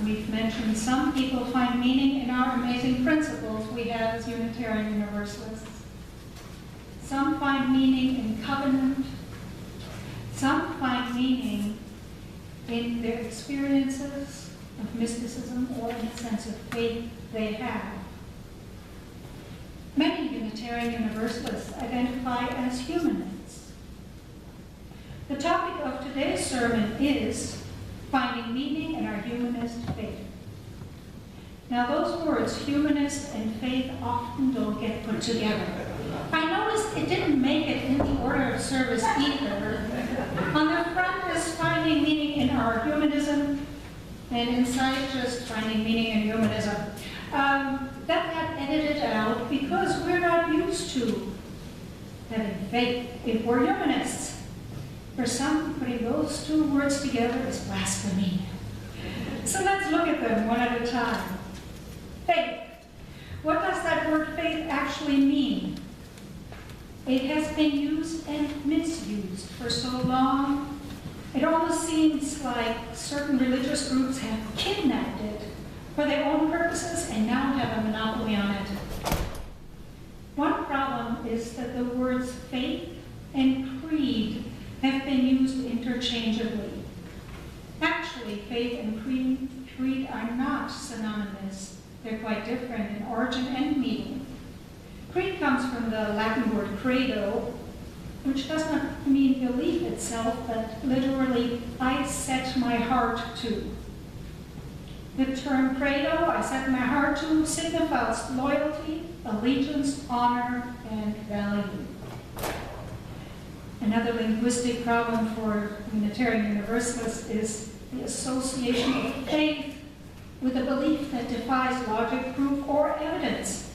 We've mentioned some people find meaning in our amazing principles we have as Unitarian Universalists. Some find meaning in covenant. Some find meaning in their experiences of mysticism or in a sense of faith they have. Many Unitarian Universalists identify as humanists. The topic of today's sermon is finding meaning in our humanist faith. Now those words, humanist and faith, often don't get put together. I noticed it didn't make it in the order of service either. On the front is finding meaning in our humanism, and inside just finding meaning in humanism. That got edited out because we're not used to having faith if we're humanists. For some, putting those two words together is blasphemy. So let's look at them one at a time. Faith. What does that word faith actually mean? It has been used and misused for so long. It almost seems like certain religious groups have kidnapped it for their own purposes and now have a monopoly on it. One problem is that the words faith and creed have been used interchangeably. Actually, faith and creed are not synonymous. They're quite different in origin and meaning. Creed comes from the Latin word credo, which does not mean belief itself, but literally, I set my heart to. The term credo, I set my heart to, signifies loyalty, allegiance, honor, and value. Another linguistic problem for Unitarian Universalists is the association of faith with a belief that defies logic, proof, or evidence,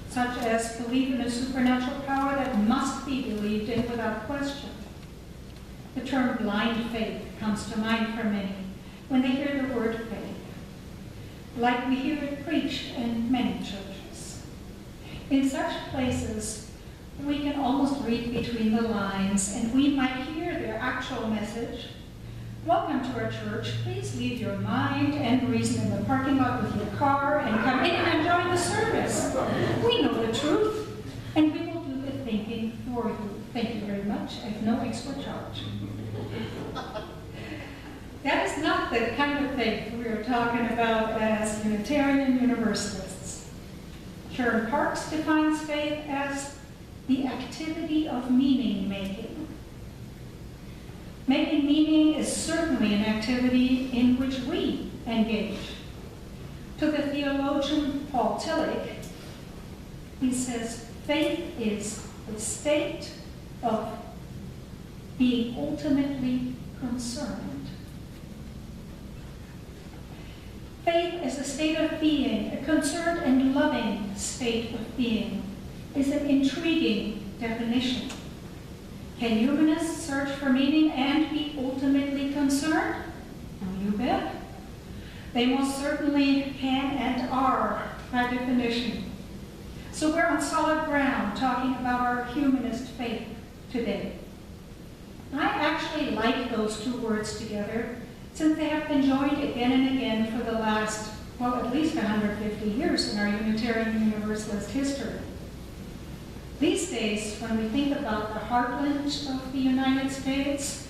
such as belief in a supernatural power that must be believed in without question. The term blind faith comes to mind for many when they hear the word faith, like we hear it preached in many churches. In such places, we can almost read between the lines, and we might hear their actual message. Welcome to our church. Please leave your mind and reason in the parking lot with your car and come in and join the service. We know the truth, and we will do the thinking for you. Thank you very much at no extra charge. That is not the kind of faith we are talking about as Unitarian Universalists. Sharon Parks defines faith as the activity of meaning-making. Making meaning is certainly an activity in which we engage. To the theologian Paul Tillich, he says, faith is the state of being ultimately concerned. Faith is a state of being, a concerned and loving state of being, is an intriguing definition. Can humanists search for meaning and be ultimately concerned? Oh, you bet. They most certainly can and are, by definition. So we're on solid ground talking about our humanist faith today. I actually like those two words together since they have been joined again and again for the last, well, at least 150 years in our Unitarian Universalist history. These days, when we think about the heartland of the United States,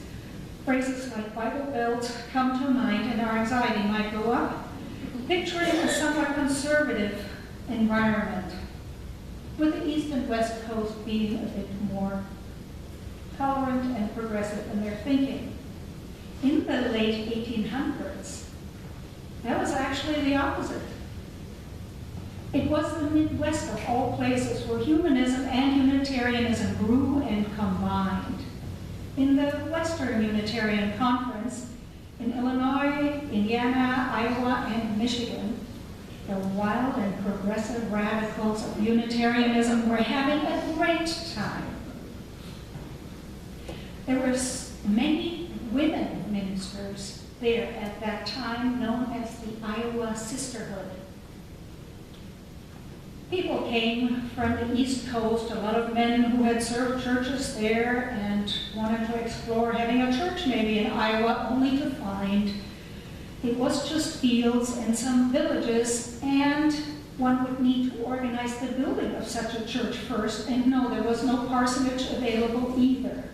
phrases like Bible Belt come to mind and our anxiety might go up, picturing a somewhat conservative environment, with the East and West Coast being a bit more tolerant and progressive in their thinking. In the late 1800s, that was actually the opposite. It was the Midwest of all places where humanism and Unitarianism grew and combined. In the Western Unitarian Conference, in Illinois, Indiana, Iowa, and Michigan, the wild and progressive radicals of Unitarianism were having a great time. There were many women ministers there at that time, known as the Iowa Sisterhood. People came from the East Coast, a lot of men who had served churches there and wanted to explore having a church maybe in Iowa, only to find It was just fields and some villages, and one would need to organize the building of such a church first, and no, there was no parsonage available either.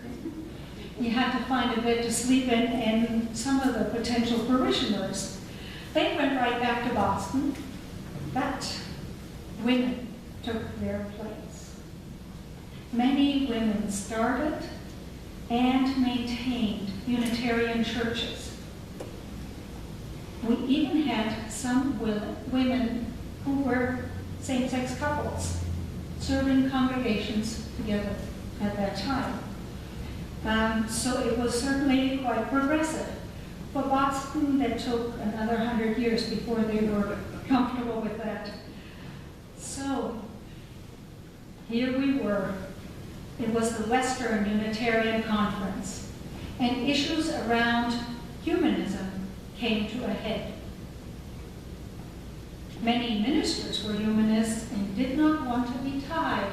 You had to find a bed to sleep in, and some of the potential parishioners, they went right back to Boston, but women took their place. Many women started and maintained Unitarian churches. We even had some women who were same-sex couples serving congregations together at that time. So it was certainly quite progressive. For Boston, that took another 100 years before they were comfortable with that. So here we were. It was the Western Unitarian Conference, and issues around humanism came to a head. Many ministers were humanists and did not want to be tied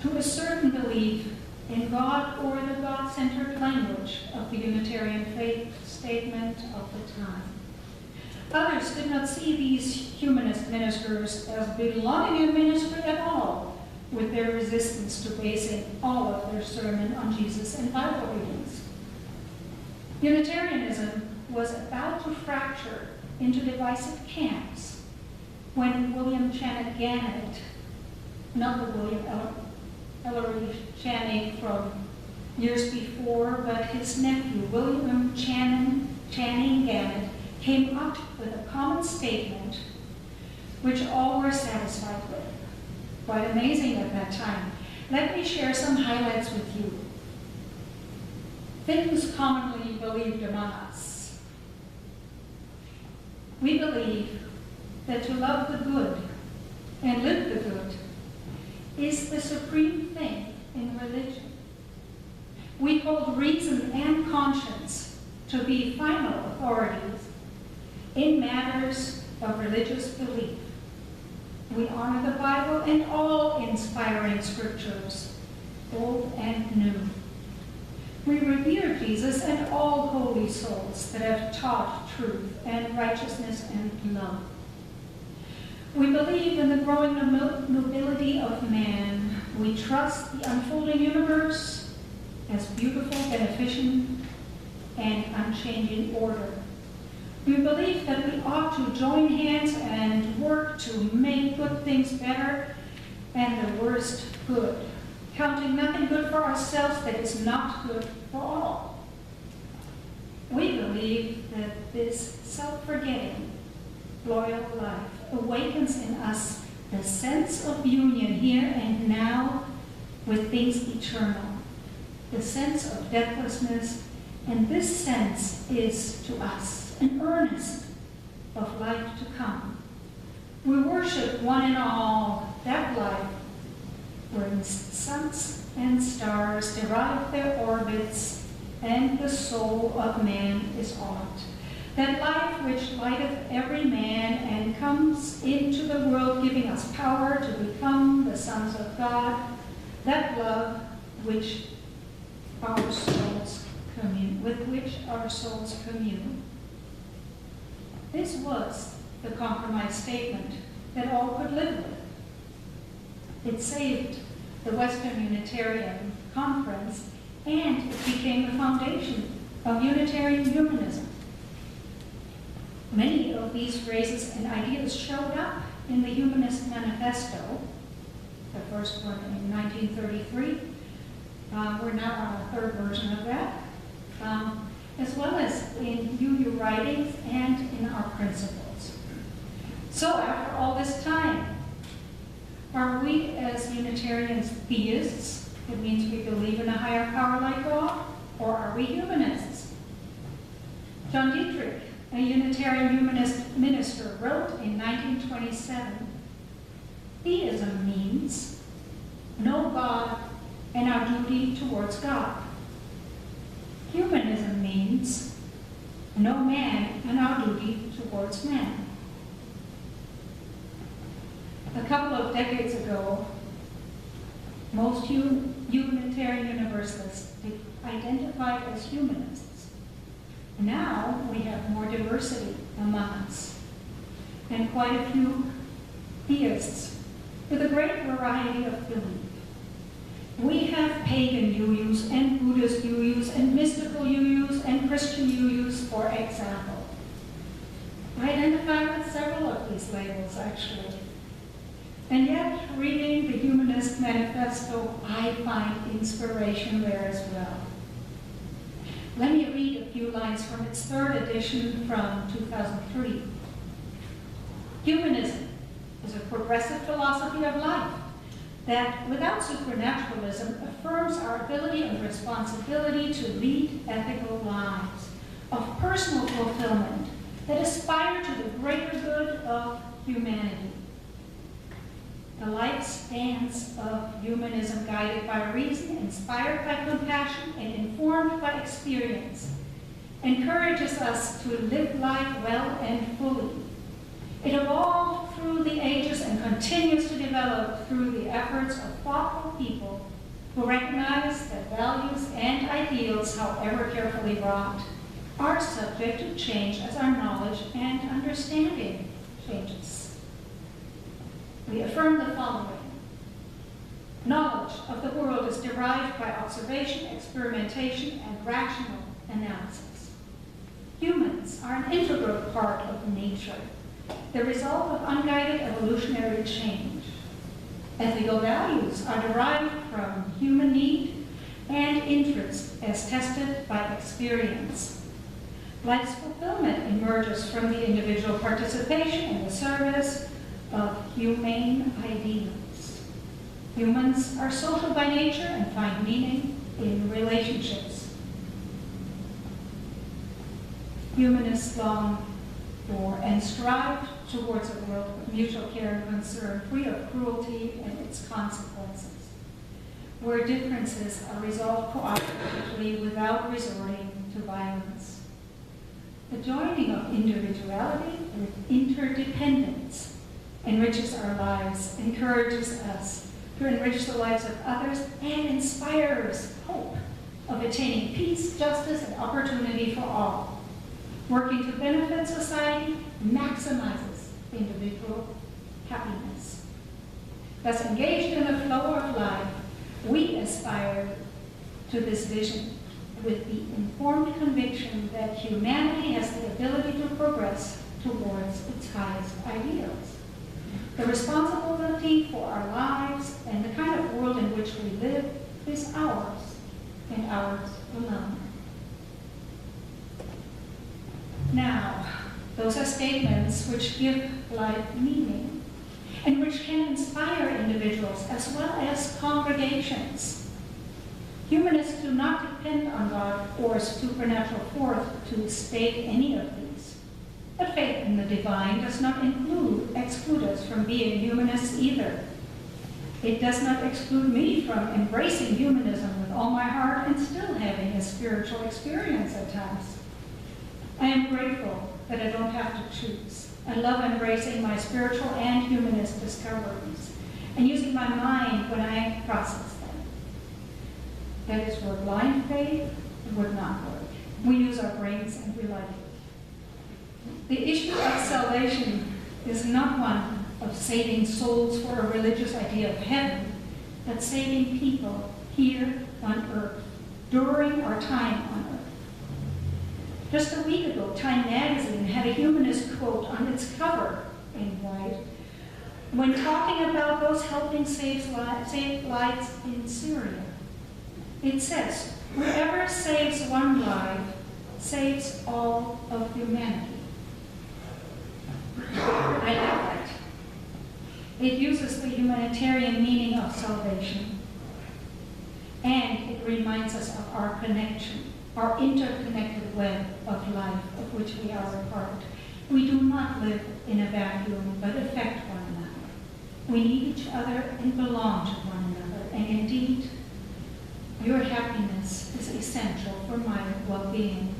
to a certain belief in God or the God-centered language of the Unitarian faith statement of the time. Others did not see these humanist ministers as belonging in ministry at all, with their resistance to basing all of their sermon on Jesus and Bible readings. Unitarianism was about to fracture into divisive camps when William Channing Gannett, not the William Ellery Channing from years before, but his nephew, William Channing Gannett, came up with a common statement which all were satisfied with. Quite amazing at that time. Let me share some highlights with you. Things commonly believed among us. We believe that to love the good and live the good is the supreme thing in religion. We hold reason and conscience to be final authorities in matters of religious belief. We honor the Bible and all inspiring scriptures, old and new. We revere Jesus and all holy souls that have taught truth and righteousness and love. We believe in the growing nobility of man. We trust the unfolding universe as beautiful, beneficent, and unchanging order. We believe that we ought to join hands and work to make good things better and the worst good, counting nothing good for ourselves that is not good for all. We believe that this self-forgetting, loyal life awakens in us the sense of union here and now with things eternal, the sense of deathlessness, and this sense is to us an earnest of life to come. We worship one and all that life where suns and stars derive their orbits and the soul of man is aught. That life which lighteth every man and comes into the world giving us power to become the sons of God, that love which our souls commune, with which our souls commune. This was the compromise statement that all could live with. It saved the Western Unitarian Conference, and it became the foundation of Unitarian humanism. Many of these phrases and ideas showed up in the Humanist Manifesto, the first one in 1933. We're now on a third version of that, as well as in UU writings and in our principles. So after all this time, are we as Unitarians theists? It means we believe in a higher power like God, or are we humanists? John Dietrich, a Unitarian humanist minister, wrote in 1927, "Theism means no God and our duty towards God. Humanism means no man and our duty towards man." A couple of decades ago, most Unitarian Universalists identified as humanists. Now we have more diversity among us, and quite a few theists with a great variety of belief. We have pagan Yuyus and Buddhist Yuyus and mystical Yuyus and Christian Yuyus, for example. I identify with several of these labels, actually. And yet, reading the Humanist Manifesto, I find inspiration there as well. Let me read a few lines from its third edition from 2003. Humanism is a progressive philosophy of life that, without supernaturalism, affirms our ability and responsibility to lead ethical lives of personal fulfillment that aspire to the greater good of humanity. The life stance of humanism, guided by reason, inspired by compassion, and informed by experience, encourages us to live life well and fully. It evolved through the ages and continues to develop through the efforts of thoughtful people who recognize that values and ideals, however carefully wrought, are subject to change as our knowledge and understanding changes. We affirm the following. Knowledge of the world is derived by observation, experimentation, and rational analysis. Humans are an integral part of nature, the result of unguided evolutionary change. Ethical values are derived from human need and interest as tested by experience. Life's fulfillment emerges from the individual participation in the service of humane ideals. Humans are social by nature and find meaning in relationships. Humanists long for and strive towards a world of mutual care and concern, free of cruelty and its consequences, where differences are resolved cooperatively without resorting to violence. The joining of individuality with interdependence enriches our lives, encourages us to enrich the lives of others, and inspires hope of attaining peace, justice, and opportunity for all. Working to benefit society maximizes individual happiness. Thus, engaged in the flow of life, we aspire to this vision with the informed conviction that humanity has the ability to progress towards its highest ideals. The responsibility for our lives and the kind of world in which we live is ours and ours alone. Now, those are statements which give life meaning and which can inspire individuals as well as congregations. Humanists do not depend on God or supernatural force to state any of these. But faith in the divine does not exclude us from being humanists either. It does not exclude me from embracing humanism with all my heart and still having a spiritual experience at times. I am grateful that I don't have to choose. I love embracing my spiritual and humanist discoveries and using my mind when I process them. That is where blind faith would not work. We use our brains and we like it. The issue of salvation is not one of saving souls for a religious idea of heaven, but saving people here on earth, during our time on earth. Just a week ago, Time magazine had a humanist quote on its cover in white when talking about those helping save lives in Syria. It says, whoever saves one life saves all of humanity. I like that. It uses the humanitarian meaning of salvation. And it reminds us of our connection, our interconnected web of life of which we are a part. We do not live in a vacuum, but affect one another. We need each other and belong to one another. And indeed, your happiness is essential for my well-being.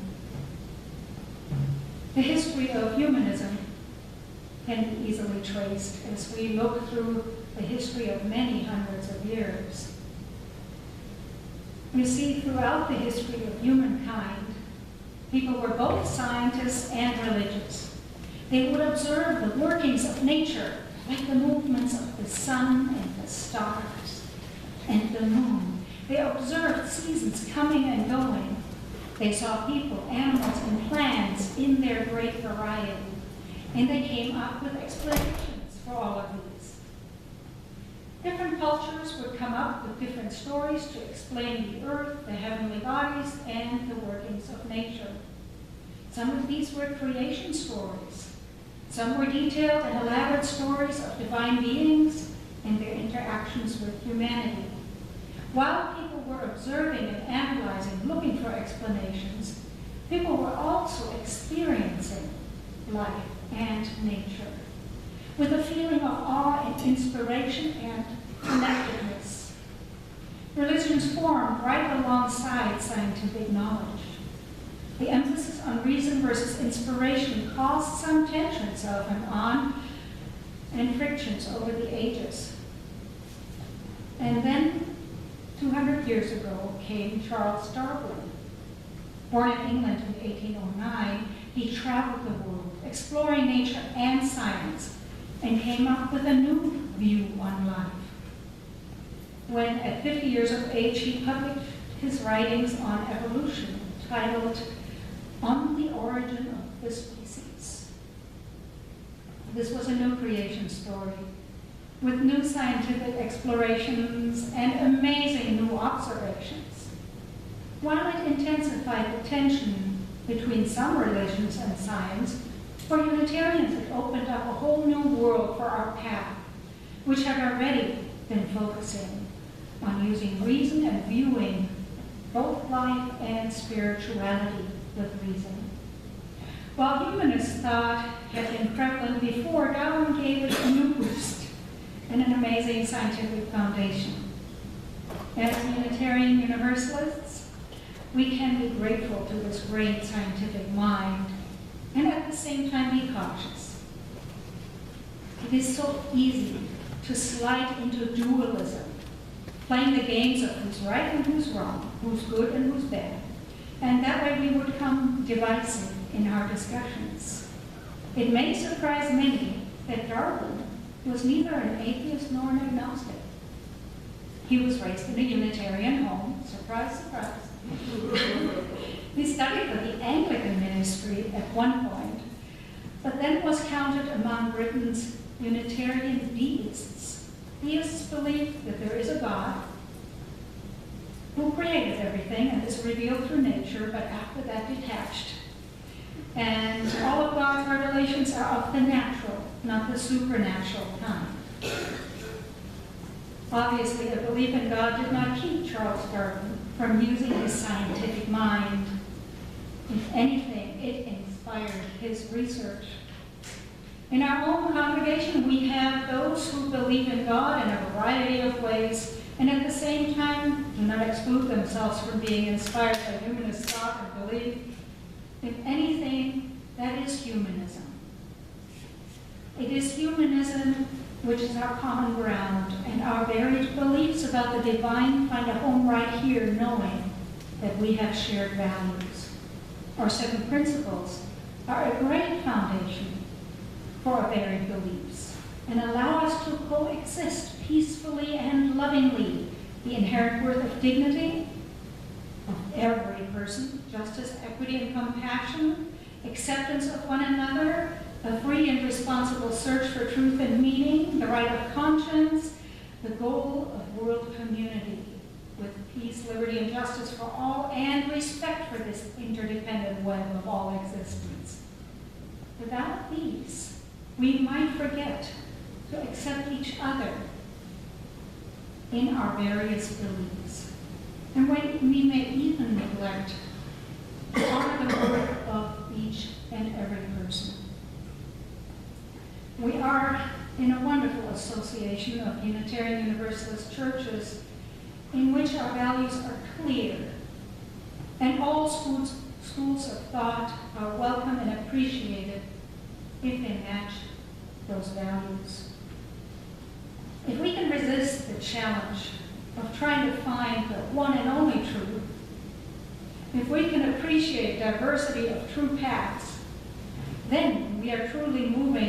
The history of humanism can be easily traced as we look through the history of many hundreds of years. We see throughout the history of humankind People were both scientists and religious. They would observe the workings of nature, like the movements of the sun and the stars and the moon. They observed seasons coming and going. They saw people, animals, and plants in their great variety. And they came up with explanations for all of these. Different cultures would come up with different stories to explain the earth, the heavenly bodies, and the workings of nature. Some of these were creation stories. Some were detailed and elaborate stories of divine beings and their interactions with humanity. While people were observing and analyzing, looking for explanations, people were also experiencing life and nature with a feeling of awe and inspiration and connectedness. Religions formed right alongside scientific knowledge. The emphasis on reason versus inspiration caused some tensions off and on and frictions over the ages. And then, 200 years ago, came Charles Darwin. Born in England in 1809, he traveled the world, exploring nature and science, and came up with a new view on life. When, at 50 years of age, he published his writings on evolution, titled On the Origin of the Species. This was a new creation story, with new scientific explorations and amazing new observations. While it intensified the tension between some religions and science, for Unitarians it opened up a whole new world for our path, which had already been focusing on using reason and viewing both life and spirituality with reason. While humanist thought had been prevalent before, Darwin gave it a new boost and an amazing scientific foundation. As Unitarian Universalists, we can be grateful to this great scientific mind and at the same time be cautious. It is so easy to slide into dualism, playing the games of who's right and who's wrong, who's good and who's bad. And that way we would become divisive in our discussions. It may surprise many that Darwin was neither an atheist nor an agnostic. He was raised in a Unitarian home, surprise, surprise. He studied for the Anglican ministry at one point, but then was counted among Britain's Unitarian deists. Deists believe that there is a God who created everything and is revealed through nature, but after that detached. And all of God's revelations are of the natural, not the supernatural kind. Obviously, a belief in God did not keep Charles Darwin from using his scientific mind. If anything, it inspired his research. In our own congregation, we have those who believe in God in a variety of ways, and at the same time do not exclude themselves from being inspired by humanist thought and belief. If anything, that is humanism. It is humanism which is our common ground, and our varied beliefs about the divine find a home right here, knowing that we have shared values. Our 7 principles are a great foundation for our varied beliefs and allow us to coexist peacefully and lovingly. The inherent worth of dignity of every person, justice, equity, and compassion, acceptance of one another, a free and responsible search for truth and meaning, the right of conscience, the goal of world community with peace, liberty, and justice for all, and respect for this interdependent web of all existence. Without these, we might forget to accept each other in our various beliefs. And we may even neglect to honor the worth of each and every person. We are in a wonderful association of Unitarian Universalist churches in which our values are clear, and all schools of thought are welcome and appreciated if they match those values. If we can resist the challenge of trying to find the one and only truth, If we can appreciate diversity of true paths, then we are truly moving